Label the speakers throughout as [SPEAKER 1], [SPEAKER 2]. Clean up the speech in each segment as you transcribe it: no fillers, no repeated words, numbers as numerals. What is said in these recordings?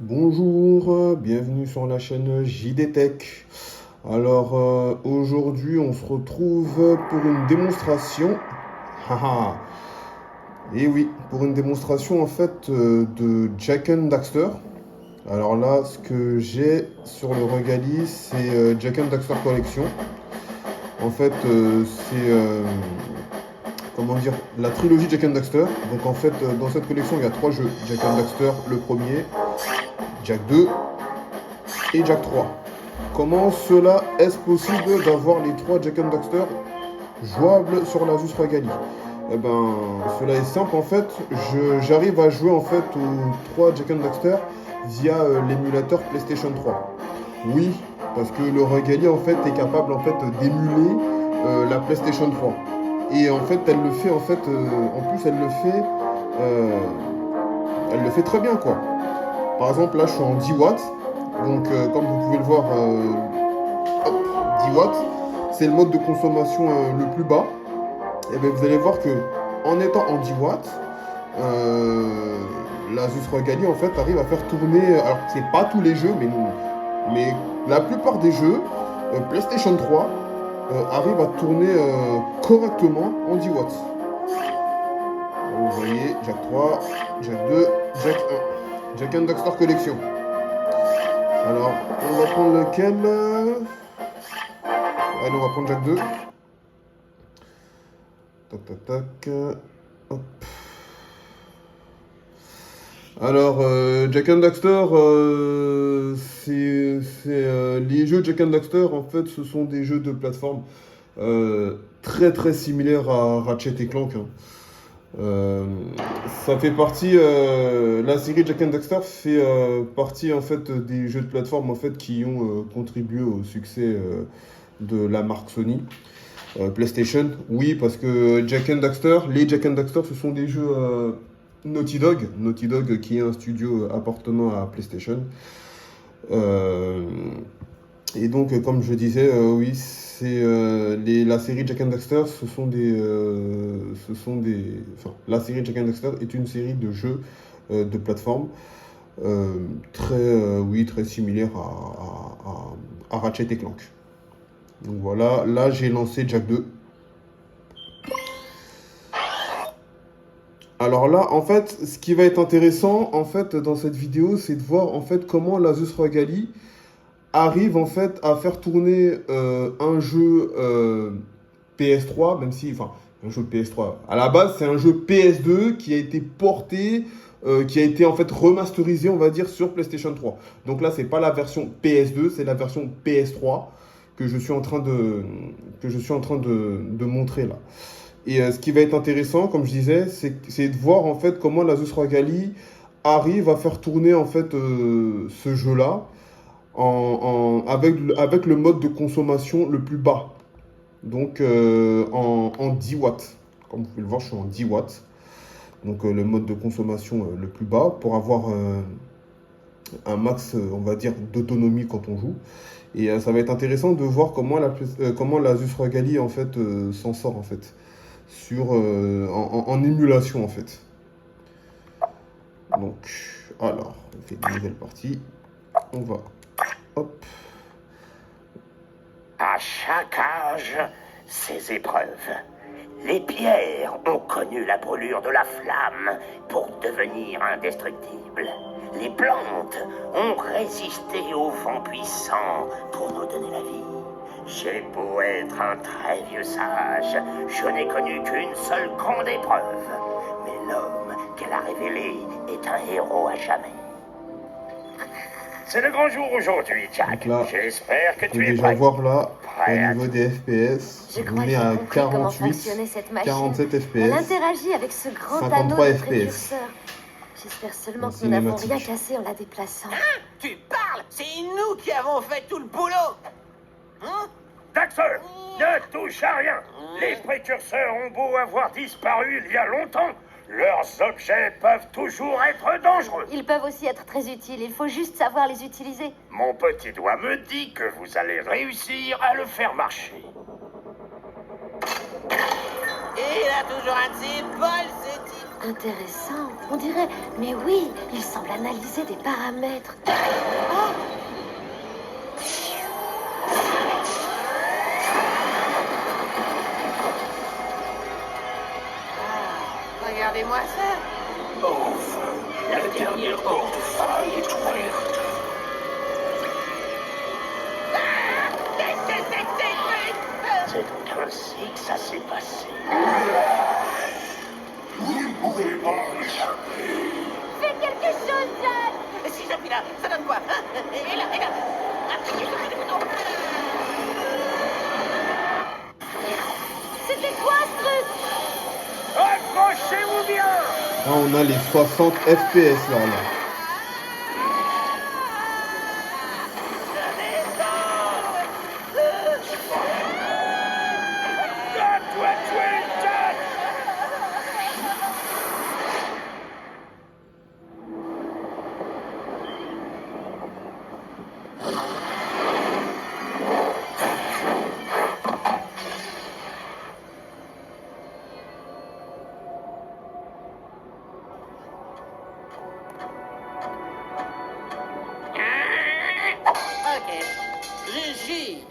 [SPEAKER 1] Bonjour, bienvenue sur la chaîne JD Tech. Alors aujourd'hui on se retrouve pour une démonstration. Haha. Et oui, pour une démonstration en fait de Jak and Daxter. Alors là, ce que j'ai sur le Regali, c'est Jak and Daxter Collection. En fait, c'est comment dire, la trilogie Jak and Daxter. Donc en fait, dans cette collection, il y a trois jeux. Jak and Daxter, le premier, Jak 2 et Jak 3. Comment cela est-ce possible d'avoir les trois Jak and Daxter jouables sur l'Asus Regali? Eh ben, cela est simple en fait. J'arrive à jouer en fait aux trois Jak and Daxter via l'émulateur PlayStation 3. Oui, parce que le Regali en fait est capable en fait d'émuler la PlayStation 3. Et en fait, elle le fait en fait. En plus, euh, elle le fait très bien quoi. Par exemple, là, je suis en 10 watts. Donc, comme vous pouvez le voir, hop, 10 watts, c'est le mode de consommation le plus bas. Et bien, vous allez voir que en étant en 10 watts, l'Asus Regali en fait arrive à faire tourner. Alors, c'est pas tous les jeux, mais la plupart des jeux PlayStation 3 arrivent à tourner correctement en 10 watts. Vous voyez, Jak 3, Jak 2, Jak 1. Jak and Daxter Collection. Alors, on va prendre lequel allez, on va prendre Jak 2. Tac, tac, tac. Hop. Alors, Jak and Daxter, les jeux Jak and Daxter, en fait, ce sont des jeux de plateforme très très similaires à Ratchet et Clank. Hein. Ça fait partie, la série Jak and Daxter fait partie en fait des jeux de plateforme en fait qui ont contribué au succès de la marque Sony. PlayStation, oui, parce que Jak and Daxter, les Jak and Daxter, ce sont des jeux Naughty Dog qui est un studio appartenant à PlayStation. Euh, et donc, comme je disais, oui, c'est la série Jak and Daxter, enfin, la série Jak and Daxter est une série de jeux de plateforme oui, très similaire à Ratchet et Clank. Donc voilà, là j'ai lancé Jak 2. Alors là, en fait, ce qui va être intéressant, en fait, dans cette vidéo, c'est de voir, en fait, comment l'Asus Regali arrive, en fait, à faire tourner un jeu PS3, même si, enfin, un jeu PS3. À la base, c'est un jeu PS2 qui a été porté, qui a été, en fait, remasterisé, on va dire, sur PlayStation 3. Donc là, c'est pas la version PS2, c'est la version PS3 que je suis en train de montrer là. Et ce qui va être intéressant, comme je disais, c'est de voir en fait comment l'Asus Regali arrive à faire tourner en fait ce jeu-là avec le mode de consommation le plus bas. Donc en 10 watts. Comme vous pouvez le voir, je suis en 10 watts. Donc le mode de consommation le plus bas pour avoir un max, on va dire, d'autonomie quand on joue. Et ça va être intéressant de voir comment l'Asus Regali en fait s'en sort en fait en émulation en fait. Donc, alors, on fait une nouvelle partie. On va, hop.
[SPEAKER 2] À chaque âge, ses épreuves. Les pierres ont connu la brûlure de la flamme pour devenir indestructibles. Les plantes ont résisté au vent puissant pour nous donner la vie. J'ai beau être un très vieux sage, je n'ai connu qu'une seule grande épreuve. Mais l'homme qu'elle a révélé est un héros à jamais. C'est le grand jour aujourd'hui, Jack. J'espère que tu es
[SPEAKER 1] déjà
[SPEAKER 2] prêt.
[SPEAKER 1] Voir là,
[SPEAKER 2] Prêt
[SPEAKER 1] au niveau des FPS, on est à 48, 47 FPS,
[SPEAKER 3] Elle interagit avec ce grand
[SPEAKER 1] 53
[SPEAKER 3] anneau de
[SPEAKER 1] FPS.
[SPEAKER 3] précurseur. J'espère seulement que nous n'avons rien cassé en la déplaçant.
[SPEAKER 4] Tu parles? C'est nous qui avons fait tout le boulot. Hein?
[SPEAKER 2] Daxter, ne touche à rien. Les précurseurs ont beau avoir disparu il y a longtemps, leurs objets peuvent toujours être dangereux.
[SPEAKER 3] Ils peuvent aussi être très utiles, il faut juste savoir les utiliser.
[SPEAKER 2] Mon petit doigt me dit que vous allez réussir à le faire marcher.
[SPEAKER 4] Et il a toujours un de ses bols, ce type.
[SPEAKER 3] Intéressant, on dirait. Mais oui, il semble analyser des paramètres. Oh!
[SPEAKER 4] Regardez-moi ça.
[SPEAKER 2] Enfin, la dernière porte faille est ouverte. C'est ainsi que ça s'est passé. Vous ne pouvez pas échapper.
[SPEAKER 3] Fais quelque chose, Jack!
[SPEAKER 4] Si j'appuie là, ça donne quoi? Et là, et là.
[SPEAKER 3] C'était quoi ce truc?
[SPEAKER 2] Accrochez-vous bien!
[SPEAKER 1] Là, on a les 60 FPS là.
[SPEAKER 2] Dois-toi tuer, Jack!
[SPEAKER 4] Ok. Je jure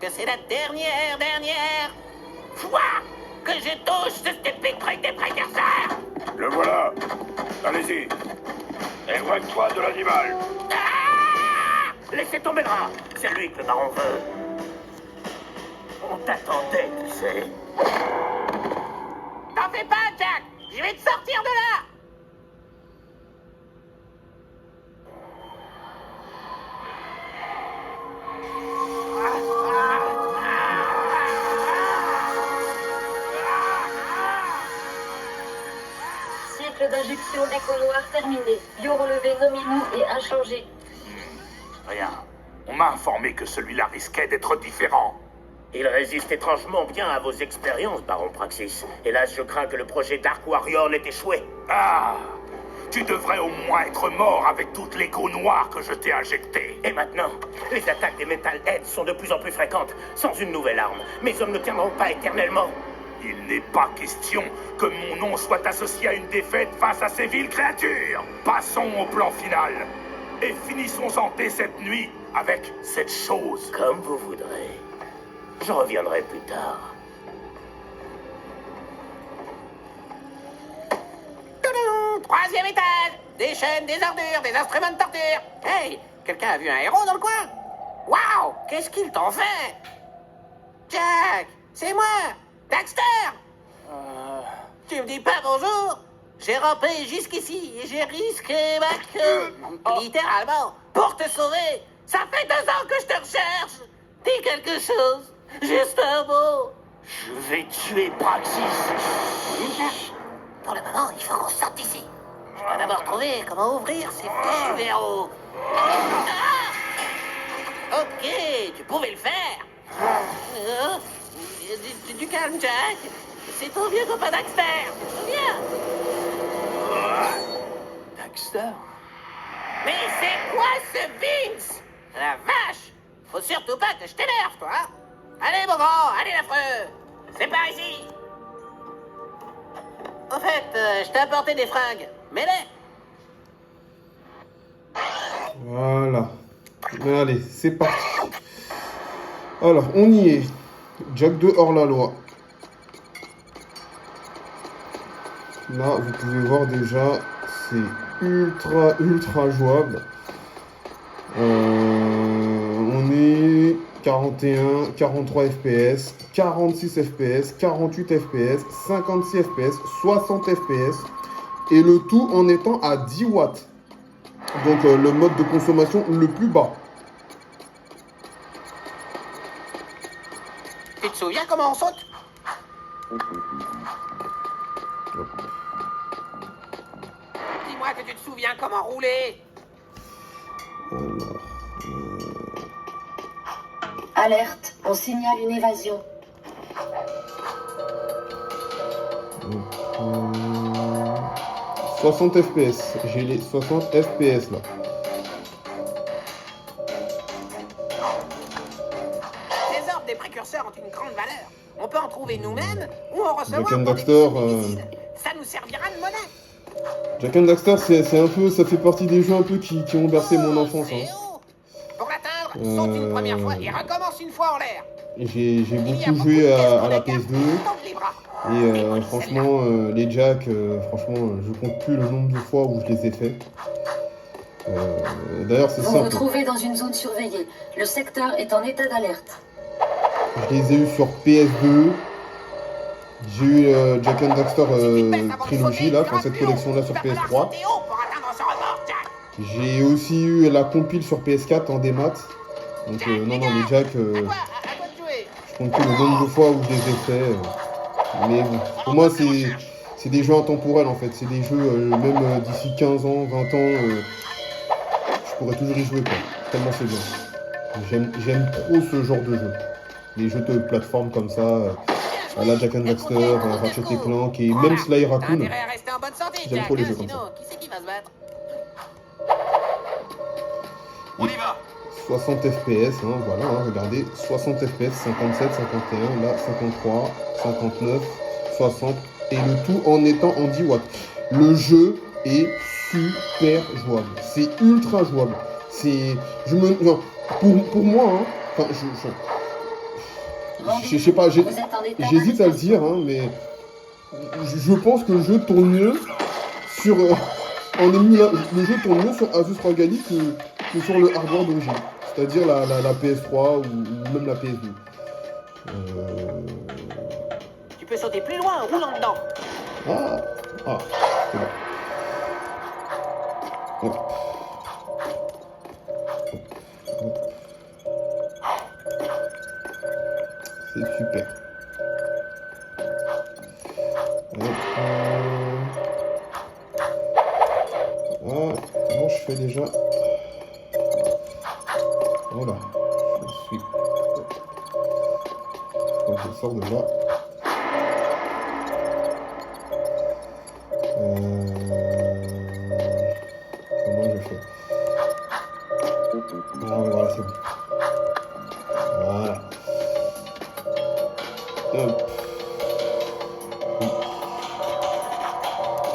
[SPEAKER 4] que c'est la dernière fois que je touche ce stupide truc des précurseurs.
[SPEAKER 2] Le voilà. Allez-y. Éloigne-toi de l'animal.
[SPEAKER 4] Ah!
[SPEAKER 2] Laissez tomber le rat. C'est lui que le baron veut. On t'attendait, tu sais.
[SPEAKER 4] T'en fais pas, Jack. Je vais te sortir de là.
[SPEAKER 3] Cycle d'injection d'écho noir terminé. Bio relevé nominaux et inchangé.
[SPEAKER 2] Rien. On m'a informé que celui-là risquait d'être différent. Il résiste étrangement bien à vos expériences, Baron Praxis. Hélas, je crains que le projet Dark Warrior n'ait échoué. Ah! Tu devrais au moins être mort avec toute l'écho noire que je t'ai injectée. Et maintenant, les attaques des Metal Heads sont de plus en plus fréquentes. Sans une nouvelle arme, mes hommes ne tiendront pas éternellement. Il n'est pas question que mon nom soit associé à une défaite face à ces viles créatures. Passons au plan final. Et finissons-en dès cette nuit avec cette chose. Comme vous voudrez. Je reviendrai plus tard.
[SPEAKER 4] Toudou, 3e étage. Des chaînes, des ordures, des instruments de torture. Hey, quelqu'un a vu un héros dans le coin? Waouh, qu'est-ce qu'ils t'ont fait? Jack, c'est moi, Daxter. Tu me dis pas bonjour? J'ai rampé jusqu'ici et j'ai risqué ma queue, littéralement, pour te sauver. Ça fait 2 ans que je te recherche. Dis quelque chose, juste un mot.
[SPEAKER 2] Je vais tuer Praxis.
[SPEAKER 4] Pour le moment, il faut qu'on sorte d'ici. Je dois d'abord trouver comment ouvrir ces fichus verrous. Ah! Ok, tu pouvais le faire. Du calme, Jack. C'est ton vieux copain Daxter. Viens.
[SPEAKER 2] Daxter?
[SPEAKER 4] Mais c'est quoi ce Vince? La vache! Faut surtout pas que je t'énerve, toi, hein? Allez, mon grand, allez, l'affreux! C'est par ici! Au fait, je t'ai apporté des fringues. Mets-les!
[SPEAKER 1] Voilà. Allez, c'est parti. Alors, on y est. Jack 2 hors la loi. Là, vous pouvez voir déjà, c'est ultra jouable. On est 41, 43 FPS, 46 FPS, 48 FPS, 56 FPS, 60 FPS. Et le tout en étant à 10 watts. Donc le mode de consommation le plus bas.
[SPEAKER 4] Tu te souviens comment on saute? Dis-moi que tu te souviens comment rouler.
[SPEAKER 3] Alerte, on signale une évasion.
[SPEAKER 1] 60 FPS. J'ai les 60 FPS là.
[SPEAKER 4] Les orbes des précurseurs ont une grande valeur. On peut en trouver nous-mêmes ou en recevoir
[SPEAKER 1] Jack and
[SPEAKER 4] pour des
[SPEAKER 1] Daxter,
[SPEAKER 4] missiles. Ça nous servira de monnaie.
[SPEAKER 1] Jak and Daxter, c'est un peu, ça fait partie des jeux un peu qui ont bercé mon enfance.
[SPEAKER 4] C'est
[SPEAKER 1] Hein.
[SPEAKER 4] haut. Pour l'atteindre, saute une première fois et recommence une fois en l'air.
[SPEAKER 1] J'ai
[SPEAKER 4] Il y a
[SPEAKER 1] beaucoup
[SPEAKER 4] beaucoup de
[SPEAKER 1] joué
[SPEAKER 4] pièces
[SPEAKER 1] à
[SPEAKER 4] dans
[SPEAKER 1] la
[SPEAKER 4] la carte,
[SPEAKER 1] PS2
[SPEAKER 4] tente les bras.
[SPEAKER 1] et franchement, les Jack, franchement, je compte plus le nombre de fois où je les ai faits. D'ailleurs, c'est
[SPEAKER 5] Vous vous
[SPEAKER 1] simple.
[SPEAKER 5] trouvez dans une zone surveillée. Le secteur est en état d'alerte.
[SPEAKER 1] Je les ai eu sur PS2. J'ai eu Jak and Daxter Trilogy, là, enfin cette collection-là sur PS3. J'ai aussi eu la compile sur PS4 en démat. Donc non, les Jack, je compte plus le nombre de fois où je les ai faits. Mais bon, pour moi, c'est des jeux intemporels en fait. C'est des jeux, même d'ici 15 ans, 20 ans, je pourrais toujours y jouer, quoi. Tellement c'est bien. J'aime trop ce genre de jeu. Les jeux de plateforme comme ça, à la Jak and Daxter, Ratchet et Clank et même Sly Raccoon. J'aime trop les jeux comme ça.
[SPEAKER 4] Qui c'est qui va se battre?
[SPEAKER 2] On y va.
[SPEAKER 1] 60 FPS, hein, voilà, hein, regardez, 60 FPS, 57, 51, là, 53, 59, 60, et le tout en étant en 10 watts. Le jeu est super jouable, c'est ultra jouable. C'est, non, pour moi, hein, enfin, je sais pas, j'hésite à le dire, hein, mais je pense que le jeu tourne mieux sur, le jeu tourne mieux sur Asus ROG Ally que sur le hardware d'origine, c'est-à-dire la PS3 ou même la PS2.
[SPEAKER 4] Tu peux sauter plus loin en roulant dedans.
[SPEAKER 1] Ah, c'est bon. Hop. C'est super. Comment je fais déjà? Voilà. Je suis. Donc je sors de là. Comment je fais? Ah oui, voilà, c'est bon. Voilà. Hop.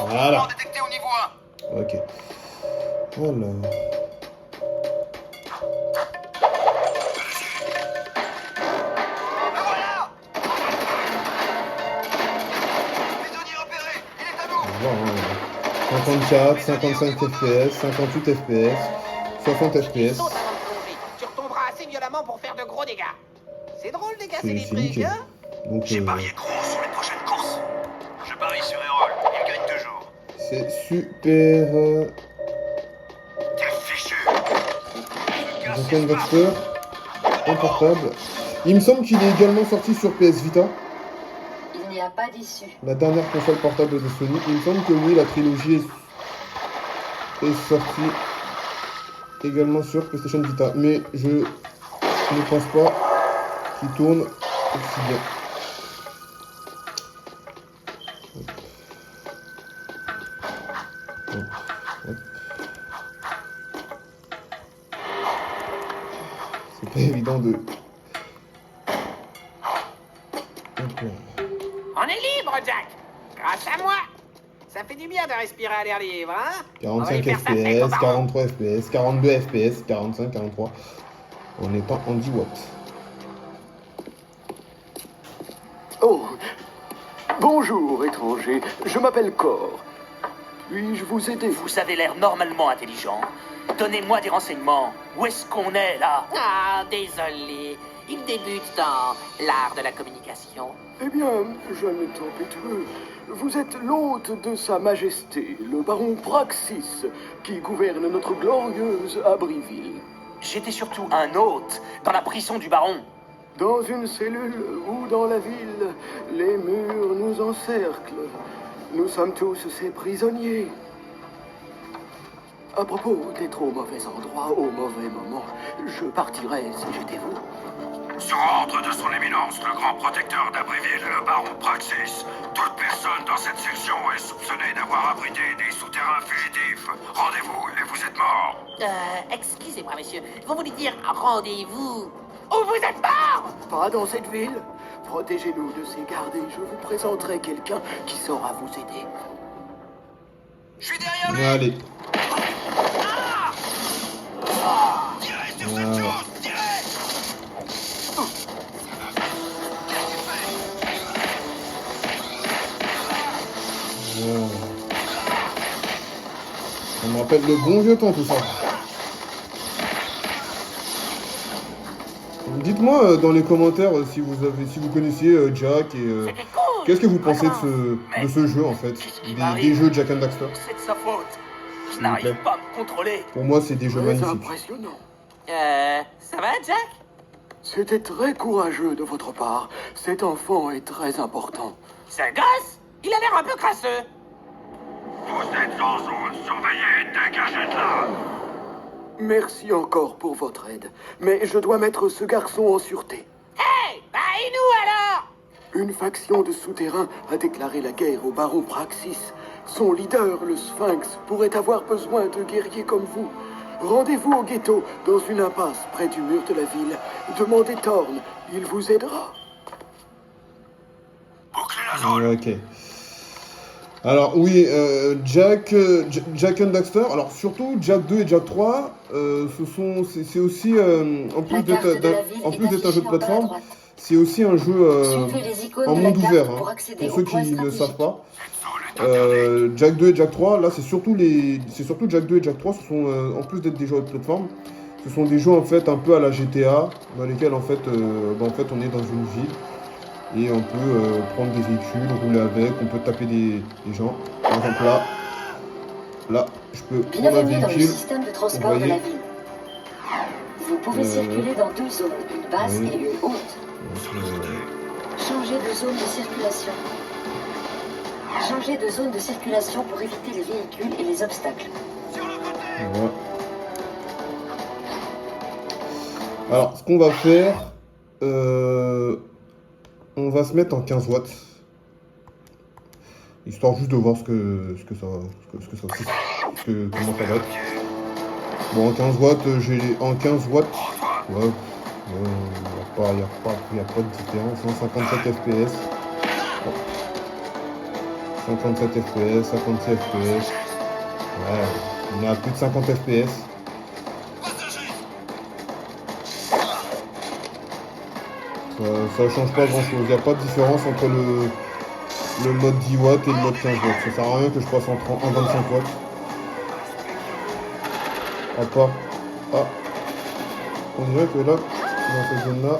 [SPEAKER 1] Voilà.
[SPEAKER 2] Détecté au niveau 1.
[SPEAKER 1] Ok. Voilà.
[SPEAKER 2] Voilà. Prisonnier repéré. Il est à nous.
[SPEAKER 1] 54, 55 FPS, 58 FPS, 60 FPS.
[SPEAKER 4] Saute avant de plonger. Tu retomberas assez violemment pour faire de gros dégâts. C'est drôle de casser des
[SPEAKER 1] C'est nickel.
[SPEAKER 4] trucs, hein?
[SPEAKER 1] Donc,
[SPEAKER 2] J'ai parié gros sur les prochaines courses. Je parie sur Errol. Il gagne toujours.
[SPEAKER 1] c'est super.
[SPEAKER 2] T'es fichu.
[SPEAKER 1] Jak and Daxter, en portable. Il me semble qu'il est également sorti sur PS Vita,
[SPEAKER 5] Il n'y a pas d'issue.
[SPEAKER 1] la dernière console portable de Sony. Il me semble que oui, la trilogie est sortie également sur PlayStation Vita. Mais je ne pense pas qu'il tourne aussi bien. C'est pas évident de...
[SPEAKER 4] On est libre, Jack. Grâce à moi. Ça fait du bien de respirer à l'air libre, hein? On va
[SPEAKER 1] 45
[SPEAKER 4] y faire sa fête aux
[SPEAKER 1] FPS,
[SPEAKER 4] parents.
[SPEAKER 1] 43 FPS, 42 FPS, 45, 43, en étant en 10 watts.
[SPEAKER 6] Oh, bonjour étranger, je m'appelle Cor. Puis-je vous aider?
[SPEAKER 2] Vous avez l'air normalement intelligent. Donnez-moi des renseignements. Où est-ce qu'on est là?
[SPEAKER 4] Ah, désolé. Il débute dans l'art de la communication.
[SPEAKER 6] Eh bien, jeune tempétueux, vous êtes l'hôte de Sa Majesté, le baron Praxis, qui gouverne notre glorieuse Abbeville.
[SPEAKER 2] J'étais surtout un hôte dans la prison du baron.
[SPEAKER 6] Dans une cellule ou dans la ville, les murs nous encerclent. Nous sommes tous ses prisonniers. À propos d'être au mauvais endroit au mauvais moment, je partirais si j'étais vous.
[SPEAKER 7] Sur ordre de son éminence, le grand protecteur d'Abbeville, le baron Praxis, toute personne dans cette section est soupçonnée d'avoir abrité des souterrains fugitifs. Rendez-vous et vous êtes mort.
[SPEAKER 4] Excusez-moi, monsieur. Vous voulez dire rendez-vous ou vous êtes mort?
[SPEAKER 6] Pas dans cette ville. Protégez-nous de ces gardes et je vous présenterai quelqu'un qui saura vous aider.
[SPEAKER 7] Je suis derrière lui.
[SPEAKER 1] Allez.
[SPEAKER 7] Tirez sur cette
[SPEAKER 1] Voilà.
[SPEAKER 7] chose. Tirez.
[SPEAKER 1] Voilà. Ça me rappelle le bon vieux temps, tout ça. Dites-moi dans les commentaires si vous connaissiez Jack et
[SPEAKER 4] C'était cool.
[SPEAKER 1] qu'est-ce que vous pensez
[SPEAKER 4] Vraiment.
[SPEAKER 1] de ce jeu en fait,
[SPEAKER 8] Qu'est-ce qui
[SPEAKER 1] des
[SPEAKER 8] m'arrive
[SPEAKER 1] jeux Jack and Daxter.
[SPEAKER 8] C'est de sa faute. Je
[SPEAKER 1] S'il vous
[SPEAKER 8] n'arrive
[SPEAKER 1] plaît.
[SPEAKER 8] pas à me contrôler.
[SPEAKER 1] Pour moi, c'est des jeux
[SPEAKER 6] Très
[SPEAKER 1] magnifiques.
[SPEAKER 6] impressionnant.
[SPEAKER 4] Ça va, Jack?
[SPEAKER 6] C'était très courageux de votre part. Cet enfant est très important.
[SPEAKER 4] Ce gosse? Il a l'air un peu crasseux.
[SPEAKER 7] Vous êtes en zone surveillée. Dégagez de là.
[SPEAKER 6] Merci encore pour votre aide. Mais je dois mettre ce garçon en sûreté.
[SPEAKER 4] Hey! Bah, et nous alors?
[SPEAKER 6] Une faction de souterrains a déclaré la guerre au baron Praxis. Son leader, le Sphinx, pourrait avoir besoin de guerriers comme vous. Rendez-vous au ghetto, dans une impasse près du mur de la ville. Demandez Thorn, il vous aidera.
[SPEAKER 7] Bouclez la zone.
[SPEAKER 1] Ok. Alors oui, Jack and Daxter, alors surtout Jack 2 et Jack 3, c'est aussi, en plus
[SPEAKER 5] La carte de la ville
[SPEAKER 1] en
[SPEAKER 5] est
[SPEAKER 1] plus d'être un jeu de
[SPEAKER 5] affichée en bas à
[SPEAKER 1] plateforme,
[SPEAKER 5] droite.
[SPEAKER 1] c'est aussi un jeu
[SPEAKER 5] Suivez les icônes
[SPEAKER 1] en
[SPEAKER 5] de la
[SPEAKER 1] monde
[SPEAKER 5] carte
[SPEAKER 1] ouvert,
[SPEAKER 5] pour
[SPEAKER 1] hein,
[SPEAKER 5] accéder
[SPEAKER 1] pour
[SPEAKER 5] aux
[SPEAKER 1] ceux
[SPEAKER 5] points
[SPEAKER 1] qui ne savent
[SPEAKER 5] stratégiques.
[SPEAKER 1] pas.
[SPEAKER 7] Cette zone est interdite.
[SPEAKER 1] Jack 2 et Jack 3, là c'est surtout Jack 2 et Jack 3, ce sont, en plus d'être des jeux de plateforme, ce sont des jeux en fait un peu à la GTA, dans lesquels en fait, en fait on est dans une ville, et on peut prendre des véhicules, rouler avec, on peut taper des gens. Par exemple là, je peux prendre un
[SPEAKER 5] Bienvenue dans le
[SPEAKER 1] véhicule.
[SPEAKER 5] système de transport
[SPEAKER 1] Vous
[SPEAKER 5] de la
[SPEAKER 1] voyez
[SPEAKER 5] ville. Vous pouvez circuler dans deux zones, une basse
[SPEAKER 1] oui.
[SPEAKER 5] et une haute.
[SPEAKER 1] Donc,
[SPEAKER 5] Changez de zone de circulation. Changez de zone de circulation pour éviter les véhicules et les obstacles.
[SPEAKER 1] voilà. Alors, ce qu'on va faire, on va se mettre en 15 watts. Histoire juste de voir comment ça va être. Bon, en 15 watts, en 15 watts, ouais, il n'y a pas de différence, hein, 57 FPS. 57 FPS, 56 FPS. Ouais, on est à plus de 50 FPS. Ça change pas grand chose. Il n'y a pas de différence entre le mode 10 watts et le mode 15 watts. Ça sert à rien que je passe en 25 watts. À part. Ah. On dirait que là, dans cette zone là,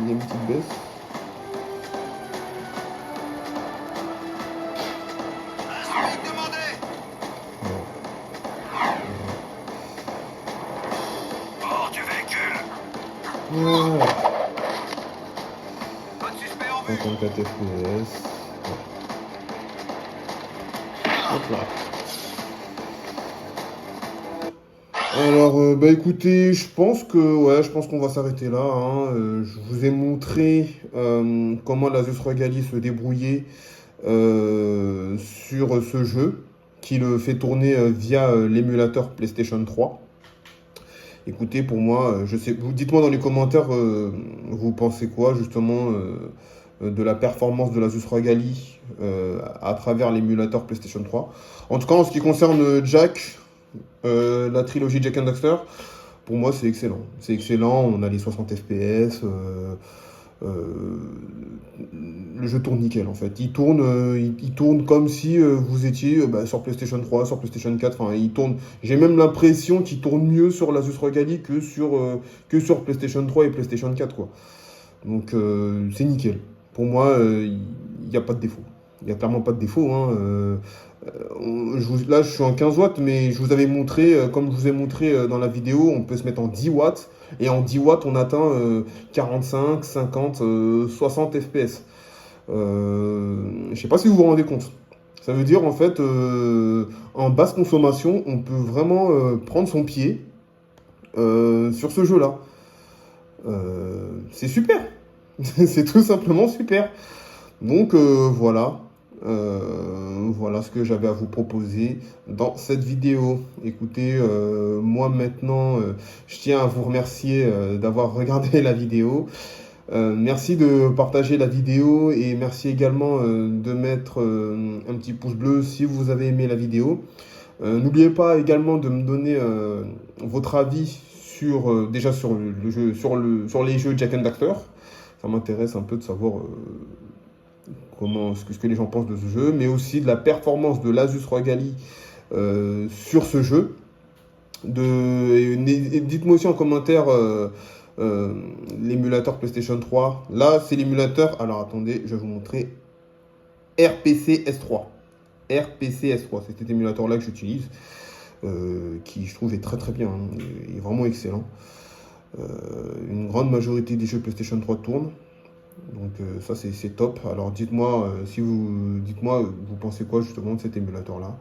[SPEAKER 1] il y a une petite baisse.
[SPEAKER 7] Hors du véhicule.
[SPEAKER 1] Voilà.
[SPEAKER 7] Pas de suspect en vue.
[SPEAKER 1] 54 FPS. Hop là. Alors, bah écoutez, je pense qu'on va s'arrêter là, hein. Je vous ai montré comment l'Asus Regalis se débrouillait sur ce jeu, qui le fait tourner via l'émulateur PlayStation 3. Écoutez, pour moi, je sais, dites-moi dans les commentaires, vous pensez quoi justement de la performance de l'Asus Regalis à travers l'émulateur PlayStation 3. En tout cas, en ce qui concerne Jack, la trilogie Jack and Daxter, pour moi c'est excellent. C'est excellent, on a les 60 FPS, le jeu tourne nickel en fait. Il tourne comme si vous étiez sur PlayStation 3, sur PlayStation 4, enfin il tourne. J'ai même l'impression qu'il tourne mieux sur l'Asus Regalis que sur PlayStation 3 et PlayStation 4 quoi. Donc c'est nickel. Pour moi, il n'y a pas de défaut. Il n'y a clairement pas de défaut, hein. Là, je suis en 15 watts, mais je vous avais montré, comme je vous ai montré dans la vidéo, on peut se mettre en 10 watts. Et en 10 watts, on atteint 45, 50, 60 FPS. Je sais pas si vous vous rendez compte. Ça veut dire, en fait, en basse consommation, on peut vraiment prendre son pied sur ce jeu-là. C'est super. C'est tout simplement super. Donc, voilà. Voilà ce que j'avais à vous proposer dans cette vidéo. Écoutez, moi maintenant, je tiens à vous remercier d'avoir regardé la vidéo. Merci de partager la vidéo et merci également de mettre un petit pouce bleu si vous avez aimé la vidéo. N'oubliez pas également de me donner votre avis sur, déjà sur le jeu, sur les jeux Jak and Daxter. Ça m'intéresse un peu de savoir ce que les gens pensent de ce jeu, mais aussi de la performance de l'Asus ROG Ally sur ce jeu. Et dites-moi aussi en commentaire l'émulateur PlayStation 3. Là, c'est l'émulateur. Alors attendez, je vais vous montrer. RPC S3. RPC S3, c'est cet émulateur-là que j'utilise, qui je trouve est très très bien, hein, il est vraiment excellent. Une grande majorité des jeux PlayStation 3 tournent. Donc ça c'est top. Alors dites-moi dites-moi vous pensez quoi justement de cet émulateur là,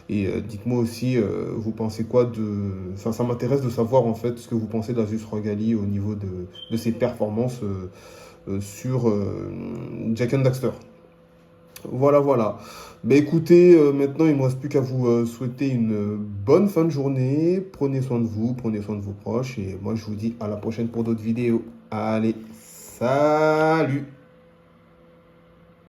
[SPEAKER 1] et dites-moi aussi vous pensez quoi ça m'intéresse de savoir en fait ce que vous pensez d'Asus ROG Ally au niveau de ses performances sur Jak and Daxter. Voilà. Mais écoutez, maintenant il ne me reste plus qu'à vous souhaiter une bonne fin de journée. Prenez soin de vous, prenez soin de vos proches, et moi je vous dis à la prochaine pour d'autres vidéos. Allez, salut!